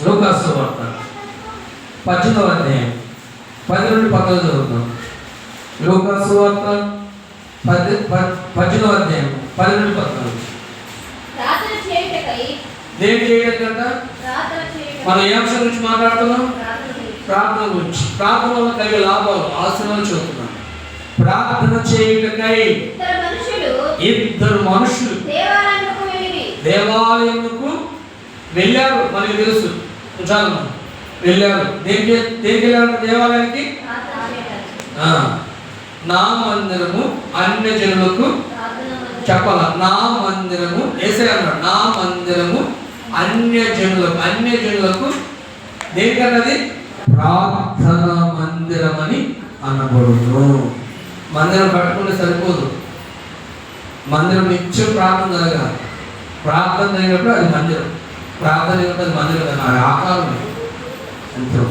లూకాసు సువార్త 18వ అధ్యాయం 10 నుండి 19 చదువుతాం. లూకాసు సువార్త 18వ అధ్యాయం 10 నుండి 19. దేని చేయటంట? మనం ఏ అంశం గురించి మాట్లాడుతున్నాం? ప్రార్థన గురించి. ప్రార్థన వల్ల కలిగే లాభాలు, ఆశీర్వాదాలు చూస్తున్నాం. ప్రార్థన చేయుటకై ఇద్దరు మనుషులు దేవాలయముకు వెళ్ళారు. మనకి తెలుసు, చాలు వెళ్ళారు. దేనికి వెళ్ళారు? దేవాలయానికి. నా మందిరము అన్య జనులకు చెప్పాల. నా మందిరము యేసయ్య అన్నాడు, నా మందిరము అన్య జనులకు దేనికన్నది? ప్రార్థన మందిరం అని అనబడును. మందిరం కట్టుకుంటే సరిపోదు, మందిరం నిత్యం ప్రార్థన జరగాలి. ప్రార్థన జరిగినప్పుడు అది మందిరం, ప్రార్థన జరిగినప్పుడు అది మందిరం కదా, అది ఆకారం ఎంతో.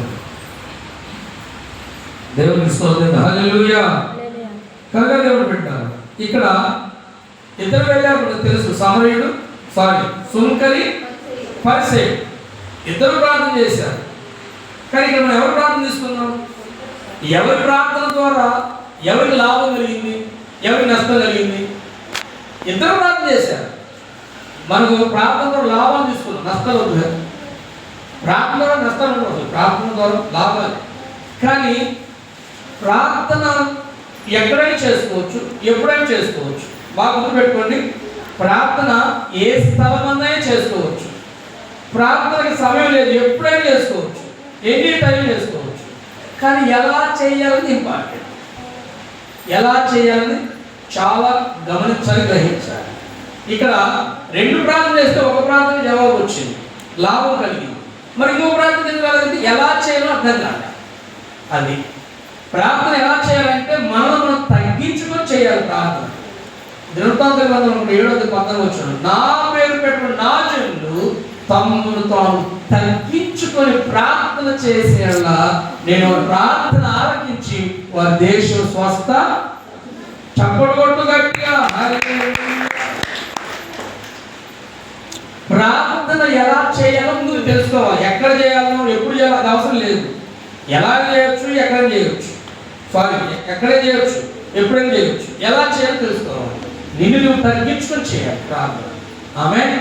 దేవునికి స్తోత్రం, హల్లెలూయా. కనుక దేవుడు పెట్టారు. ఇక్కడ ఇద్దరు వెళ్ళారు, తెలుసు, సుంకరి పరిసయ్యుడు ఇద్దరు ప్రార్థన చేశారు. కానీ ఇక్కడ మనం ఎవరు ప్రార్థన తీసుకున్నాం? ఎవరి ప్రార్థన ద్వారా ఎవరికి లాభం కలిగింది, ఎవరికి నష్టం కలిగింది? ఇద్దరు ప్రార్థన చేశారు. మనకు ప్రార్థన ద్వారా లాభాలు తీసుకున్నాం, నష్టాలు వద్దు. ప్రార్థన ద్వారా నష్టాలు ఉండదు, ప్రార్థన ద్వారా లాభాలు. కానీ ప్రార్థన ఎక్కడైనా చేసుకోవచ్చు, ఎప్పుడైనా చేసుకోవచ్చు. బాగా గుర్తుపెట్టుకోండి, ప్రార్థన ఏ స్థలమన్నా చేసుకోవచ్చు. ప్రార్థనకి సమయం లేదు, ఎప్పుడైనా చేసుకోవచ్చు, ఎనీ టైం చేసుకోవచ్చు. కానీ ఎలా చేయాలని ఇంపార్టెంట్. ఎలా చేయాలని చాలా గమనించాలి, గ్రహించాలి. ఇక్కడ రెండు ప్రార్థన చేస్తే ఒక ప్రార్థన జవాబు వచ్చింది, లాభం కలిగింది. మరి ఇంకో ప్రార్థన ఎందుకు రాలేదంటే ఎలా చేయాలో అర్థం కాదు. అది ప్రార్థన ఎలా చేయాలంటే మనం తగ్గించుకొని చేయాలి. ప్రార్థన దినవృత్తాంత గ్రంథం 7:19 వచ్చాడు, నా పేరు పెట్టిన నా జనులు తమను తాను తగ్గించుకొని ప్రార్థన చేసేలా నేను ప్రార్థన ఆలకించి వారి దేశం స్వస్థ. చప్పట్లు కొట్టు గట్టిగా. ప్రార్థన ఎలా చేయాలో ముందు తెలుసుకోవాలి. ఎక్కడ చేయాలో, ఎప్పుడు చేయాలో అది అవసరం లేదు. ఎలా చేయొచ్చు, ఎక్కడైనా చేయొచ్చు, ఎక్కడైనా చేయొచ్చు, ఎప్పుడైనా చేయొచ్చు. ఎలా చేయాలో తెలుసుకోవాలి. నిన్ను నువ్వు తగ్గించుకొని చేయాలి ప్రార్థన. ఆమేన్.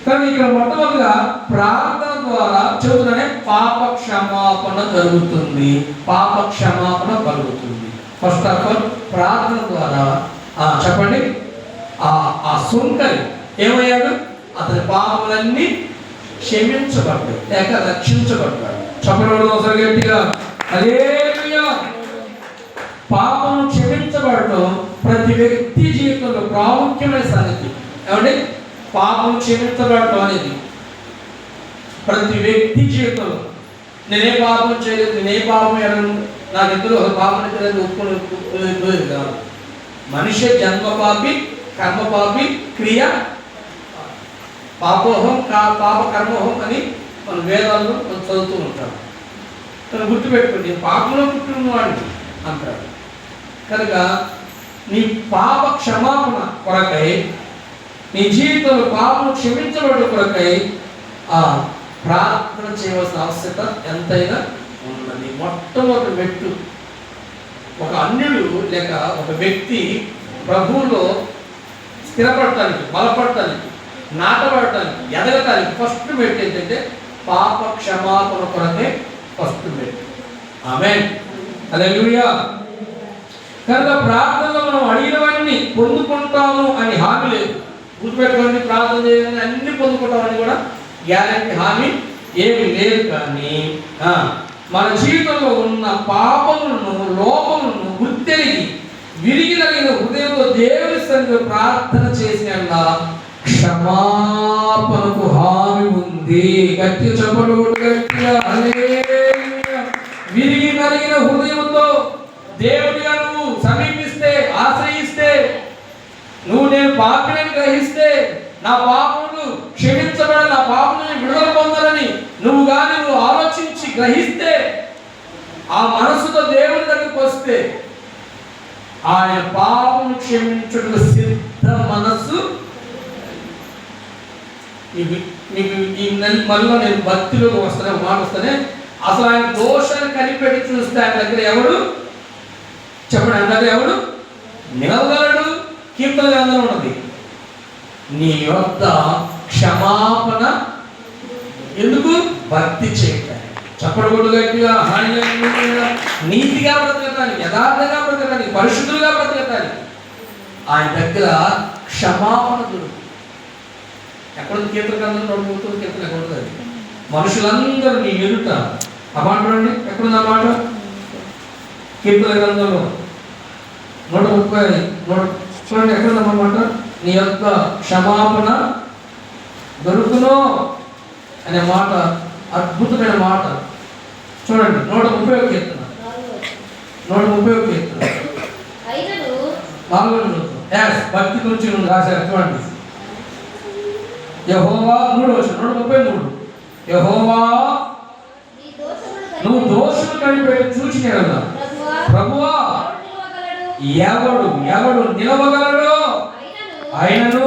కానీ ఇక్కడ మొట్టమొదటిగా ప్రార్థన ద్వారా చెబుతున్నానే పాప క్షమాపణ జరుగుతుంది, పాప క్షమాపణ కలుగుతుంది. ఫస్ట్ ఆఫ్ ఆల్ ప్రార్థన ద్వారా చెప్పండి, ఆ సుంకరి ఏమయ్యాడు? అతని పాపములన్నీ క్షమించబడ్డాడు, లేక రక్షించబడ్డాడు. చెప్పడం అవసరం గట్టిగా హల్లెలూయా. పాపము క్షమించబడటం ప్రతి వ్యక్తి జీవితంలో ప్రాముఖ్యమైన సంగతి. ఏమండి? పాపం క్షమించబడటం అనేది ప్రతి వ్యక్తి జీవితంలో. నేనే పాపం చేయలేదు, నేనే పాపం ఎడను, నాకు ఎందులో పాపం ఒప్పుకునేది కాదు. మనిషి జన్మ పాపి, కర్మ పాపి, క్రియ పాపోహం, పాప కర్మోహం అని మన వేదాల్లో మనం చదువుతూ ఉంటాం. తను గుర్తుపెట్టుకోండి, పాపంలో పుట్టిన వాడిని అంటాడు. కనుక నీ పాప క్షమాపణ కొరకై, నీ జీవితంలో పాపం క్షమించబడి కొరకై ప్రార్థన చేయవలసిన ఆవశ్యకత ఎంతైనా ఉన్నది. మొట్టమొదటి మెట్టు ఒక అన్యుడు లేక ఒక వ్యక్తి ప్రభువులో స్థిరపడటానికి, బలపడటానికి, నాటబడటానికి, ఎదగటానికి ఫస్ట్ మెట్టు ఏంటంటే పాప క్షమాపణ కొరకే ఫస్ట్ మెట్టు. ఆమేన్, హల్లెలూయా. కనుక ప్రార్థనలో మనం అడిగినవన్నీ పొందుకుంటాము అని హామీ లేదు. గుర్తుపెట్టుకోండి, ప్రార్థన చేయాలని అన్ని పొందుకుంటామని కూడా గ్యారెంటీ, హామీ ఏమి లేదు. కానీ మన జీవితంలో ఉన్న పాపములను, లోపములను గుర్తెరిగి విరిగి నలిగిన హృదయంతో దేవుని సన్నిధిలో ప్రార్థన చేసిన క్షమాపణకు హామీ ఉంది. గట్టి చెప్పడు, గట్టిగా హల్లెలూయా. విరిగి నలిగిన హృదయంతో దేవుడిగా నువ్వు సమీపిస్తే, ఆశ్రయిస్తే, నువ్వు నేను పాపిని గ్రహిస్తే, నా పాపములు క్షమించబడాలి, నా పాపములను విడుదల పొందాలని నువ్వు ఆలోచించి గ్రహిస్తే, ఆ మనసుతో దేవుని దగ్గరికి వస్తే ఆయన పాపము క్షమించుటకు సిద్ధ మనస్సు. మీకు ఈ మళ్ళీ నేను భక్తిలోకి వస్తానే ఒక మాట వస్తానే, అసలు ఆయన దోషాన్ని కనిపెట్టి చూస్తే ఆయన దగ్గర ఎవడు చెప్పండి, ఆయన దగ్గర ఎవడు నిలవగలడు? కీర్తన గ్రంథంలో ఉన్నది, నీ యొద్ద క్షమాపణ ఎందుకు? భక్తి చేయటానికి. చప్పడగొడ్డు గట్టిగా నీతిగా బ్రతకటానికి, యథార్థంగా బ్రతకటానికి, పరిశుద్ధులుగా బ్రతకటానికి ఆయన దగ్గర క్షమాపణ దొరుకుతుంది. ఎక్కడ కీర్తన గ్రంథంలో నడుపుతుంది? కీర్తన ఎక్కడ ఉంటుంది? మనుషులందరూ నీ ఎదుట అమాటండి. ఎక్కడుంది అన్నమాట? కీర్తన గ్రంథంలో 130 చూడండి, ఎక్కడుందన్నమాట? నీ యొక్క క్షమాపణ దొరుకును అనే మాట, అద్భుతమైన మాట. చూడండి 130 కీర్తన, 130 కీర్తన 4 భక్తి గురించి రాశారు. చూడండి, యెహోవా 133 యెహోవా నువ్వు దోషులు కనిపెట్టి చూచిన ప్రభువా ఎవడు నిలవగలడు? ఆయనను